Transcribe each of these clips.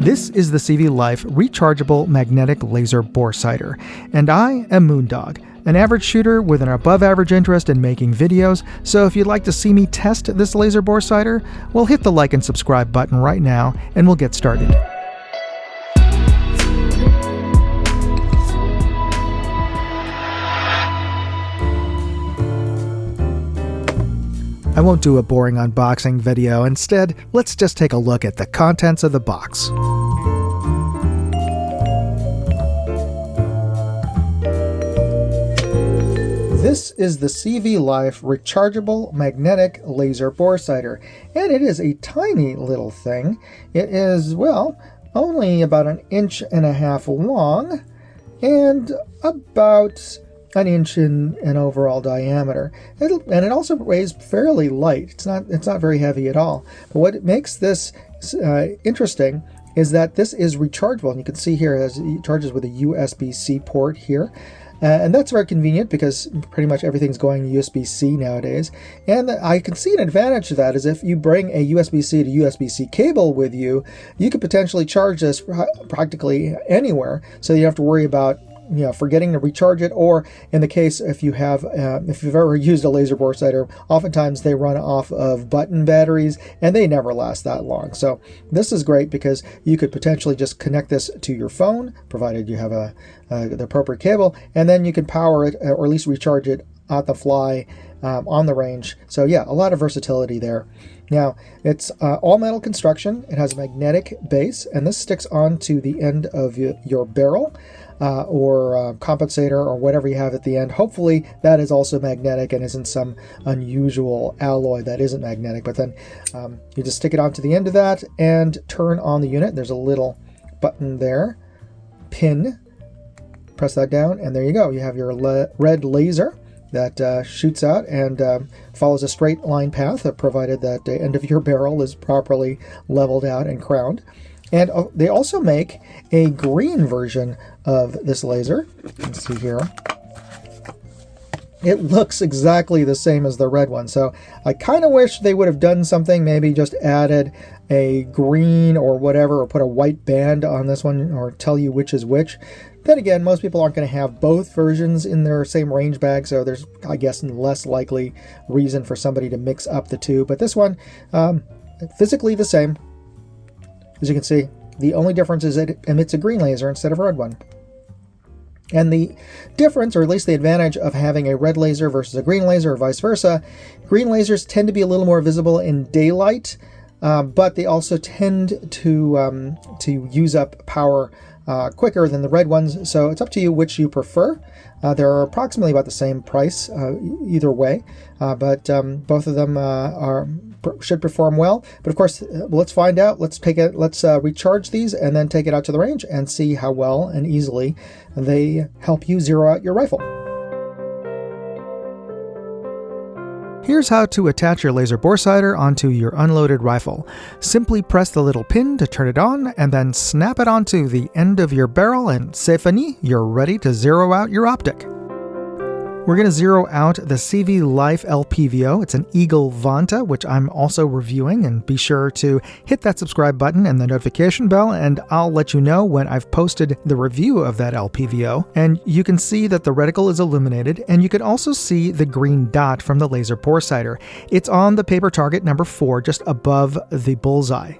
This is the CV Life Rechargeable Magnetic Laser Bore Sighter, and I am Moondog, an average shooter with an above-average interest in making videos, so if you'd like to see me test this laser bore sighter, well, hit the like and subscribe button right now, and we'll get started. I won't do a boring unboxing video. Instead, let's just take a look at the contents of the box. This is the CV Life Rechargeable Magnetic Laser Bore Sighter, and it is a tiny little thing. It is, well, only about 1.5 inches long and about 1 inch in overall diameter. And it also weighs fairly light. It's not very heavy at all. But what makes this interesting is that this is rechargeable. And you can see here it charges with a USB-C port here. And that's very convenient because pretty much everything's going USB-C nowadays. And I can see an advantage to that is if you bring a USB-C to USB-C cable with you, you could potentially charge this practically anywhere. So you don't have to worry about forgetting to recharge it, or in the case if you've ever used a laser bore sighter, oftentimes they run off of button batteries and they never last that long. So this is great because you could potentially just connect this to your phone, provided you have the appropriate cable, and then you can power it or at least recharge it on the fly on the range. So yeah, a lot of versatility there. Now, it's all metal construction. It has a magnetic base, and this sticks onto the end of your barrel or compensator or whatever you have at the end. Hopefully that is also magnetic and isn't some unusual alloy that isn't magnetic. But then you just stick it onto the end of that and turn on the unit. There's a little button there, pin. Press that down, and there you go. You have your red laser that shoots out and follows a straight line path, provided that the end of your barrel is properly leveled out and crowned. And they also make a green version of this laser. You can see here. It looks exactly the same as the red one. So I kind of wish they would have done something, maybe just added a green or whatever, or put a white band on this one, or tell you which is which. Then again, most people aren't going to have both versions in their same range bag, so there's, I guess, less likely reason for somebody to mix up the two. But this one, physically the same. As you can see, the only difference is it emits a green laser instead of a red one. And the difference, or at least the advantage of having a red laser versus a green laser, or vice versa, green lasers tend to be a little more visible in daylight, but they also tend to use up power quicker than the red ones. So it's up to you which you prefer. They're approximately about the same price either way, but both of them should perform well. But of course, let's find out. Let's recharge these and then take it out to the range and see how well and easily they help you zero out your rifle. Here's how to attach your laser bore sighter onto your unloaded rifle. Simply press the little pin to turn it on, and then snap it onto the end of your barrel, and c'est fini, you're ready to zero out your optic. We're going to zero out the CV Life LPVO. It's an Eagle Vanta, which I'm also reviewing, and be sure to hit that subscribe button and the notification bell, and I'll let you know when I've posted the review of that LPVO. And you can see that the reticle is illuminated, and you can also see the green dot from the laser bore sighter. It's on the paper target number 4, just above the bullseye.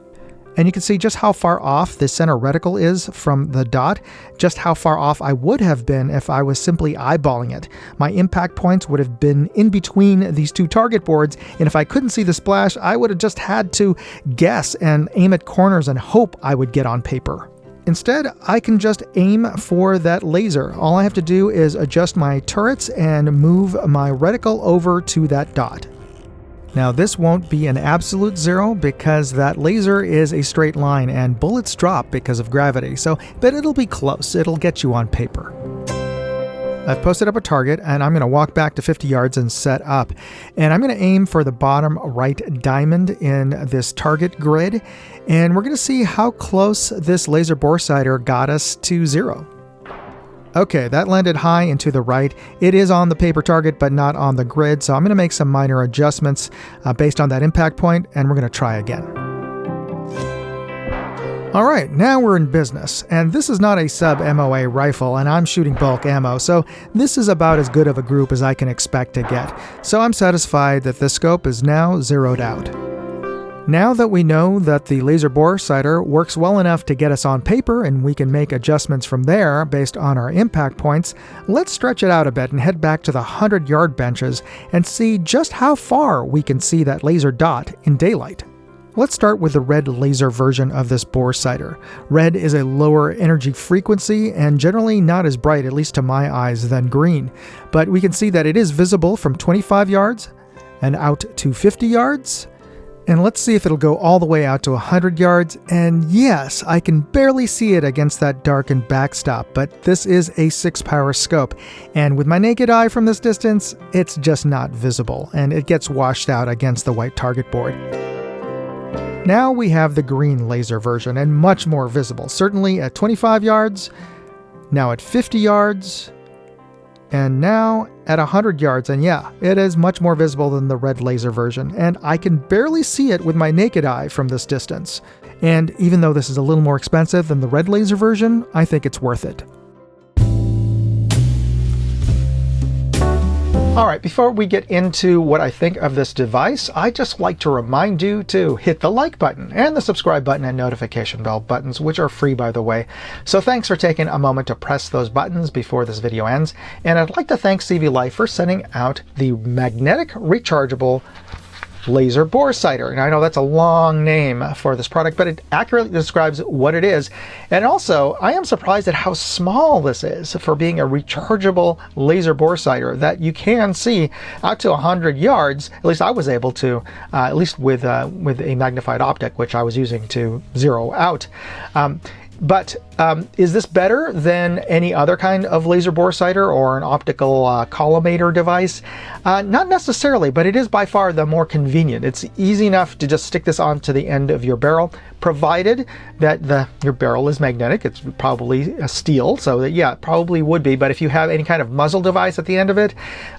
And you can see just how far off the center reticle is from the dot, just how far off I would have been if I was simply eyeballing it. My impact points would have been in between these two target boards, and if I couldn't see the splash, I would have just had to guess and aim at corners and hope I would get on paper. Instead, I can just aim for that laser. All I have to do is adjust my turrets and move my reticle over to that dot. Now this won't be an absolute zero because that laser is a straight line and bullets drop because of gravity, but it'll be close. It'll get you on paper. I've posted up a target and I'm going to walk back to 50 yards and set up. And I'm going to aim for the bottom right diamond in this target grid. And we're going to see how close this laser bore sighter got us to zero. Okay, that landed high and to the right. It is on the paper target, but not on the grid, so I'm going to make some minor adjustments based on that impact point, and we're going to try again. Alright, now we're in business, and this is not a sub-MOA rifle, and I'm shooting bulk ammo, so this is about as good of a group as I can expect to get. So I'm satisfied that this scope is now zeroed out. Now that we know that the laser bore sighter works well enough to get us on paper and we can make adjustments from there based on our impact points, let's stretch it out a bit and head back to the 100-yard benches and see just how far we can see that laser dot in daylight. Let's start with the red laser version of this bore sighter. Red is a lower energy frequency and generally not as bright, at least to my eyes, than green. But we can see that it is visible from 25 yards and out to 50 yards. And let's see if it'll go all the way out to 100 yards. And yes, I can barely see it against that darkened backstop, but this is a 6-power scope. And with my naked eye from this distance, it's just not visible, and it gets washed out against the white target board. Now we have the green laser version, and much more visible, certainly at 25 yards, now at 50 yards, and now at 100 yards. And yeah, it is much more visible than the red laser version, and I can barely see it with my naked eye from this distance. And even though this is a little more expensive than the red laser version, I think it's worth it. Alright, before we get into what I think of this device, I'd just like to remind you to hit the like button and the subscribe button and notification bell buttons, which are free, by the way. So thanks for taking a moment to press those buttons before this video ends. And I'd like to thank CV Life for sending out the magnetic rechargeable laser bore sighter. And I know that's a long name for this product, but it accurately describes what it is. And also, I am surprised at how small this is for being a rechargeable laser bore sighter that you can see out to 100 yards. At least I was able to, at least with a magnified optic, which I was using to zero out. But is this better than any other kind of laser bore sighter or an optical collimator device? Not necessarily, but it is by far the more convenient. It's easy enough to just stick this onto the end of your barrel, provided that your barrel is magnetic. It's probably a steel, so that, yeah, it probably would be. But if you have any kind of muzzle device at the end of it,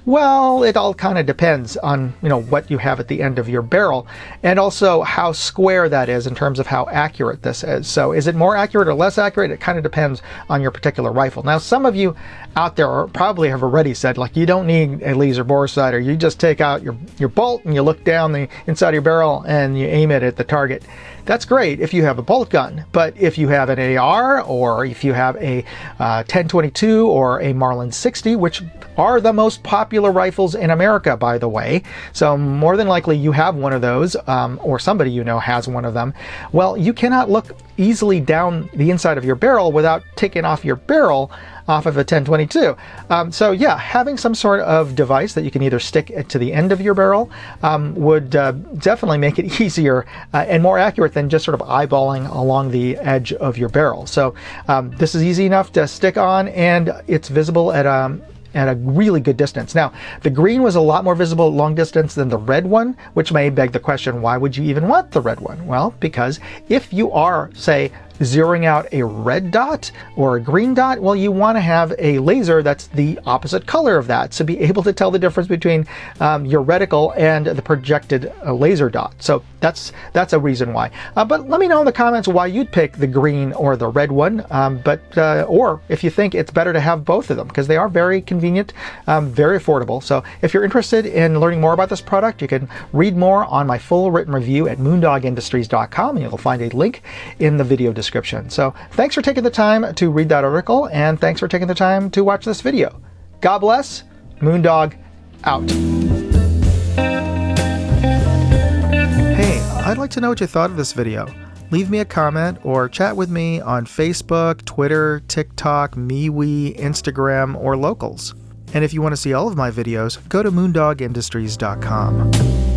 well, it all kind of depends on, you know, what you have at the end of your barrel, and also how square that is in terms of how accurate this is. So is it more accurate or less accurate? It kind of depends on your particular rifle. Now, some of you out there probably have already said, like, you don't need a laser bore sighter. You just take out your bolt and you look down the inside of your barrel and you aim it at the target. That's great if you have a bolt gun, but if you have an AR, or if you have a 10-22 or a Marlin 60, which are the most popular rifles in America, by the way, so more than likely you have one of those, or somebody you know has one of them, well, you cannot look easily down the inside of your barrel without taking off your barrel off of a 10-22. So yeah, having some sort of device that you can either stick it to the end of your barrel would definitely make it easier and more accurate than just sort of eyeballing along the edge of your barrel. So this is easy enough to stick on, and it's visible at a really good distance. Now, the green was a lot more visible at long distance than the red one, which may beg the question, why would you even want the red one? Well, because if you are, say, zeroing out a red dot or a green dot, well, you want to have a laser that's the opposite color of that to be able to tell the difference between your reticle and the projected laser dot. So that's a reason why. But let me know in the comments why you'd pick the green or the red one, or if you think it's better to have both of them, because they are very convenient, very affordable. So if you're interested in learning more about this product, you can read more on my full written review at moondogindustries.com, and you'll find a link in the video description. So thanks for taking the time to read that article, and thanks for taking the time to watch this video. God bless. Moondog out. Hey, I'd like to know what you thought of this video. Leave me a comment or chat with me on Facebook, Twitter, TikTok, MeWe, Instagram, or Locals. And if you want to see all of my videos, go to moondogindustries.com.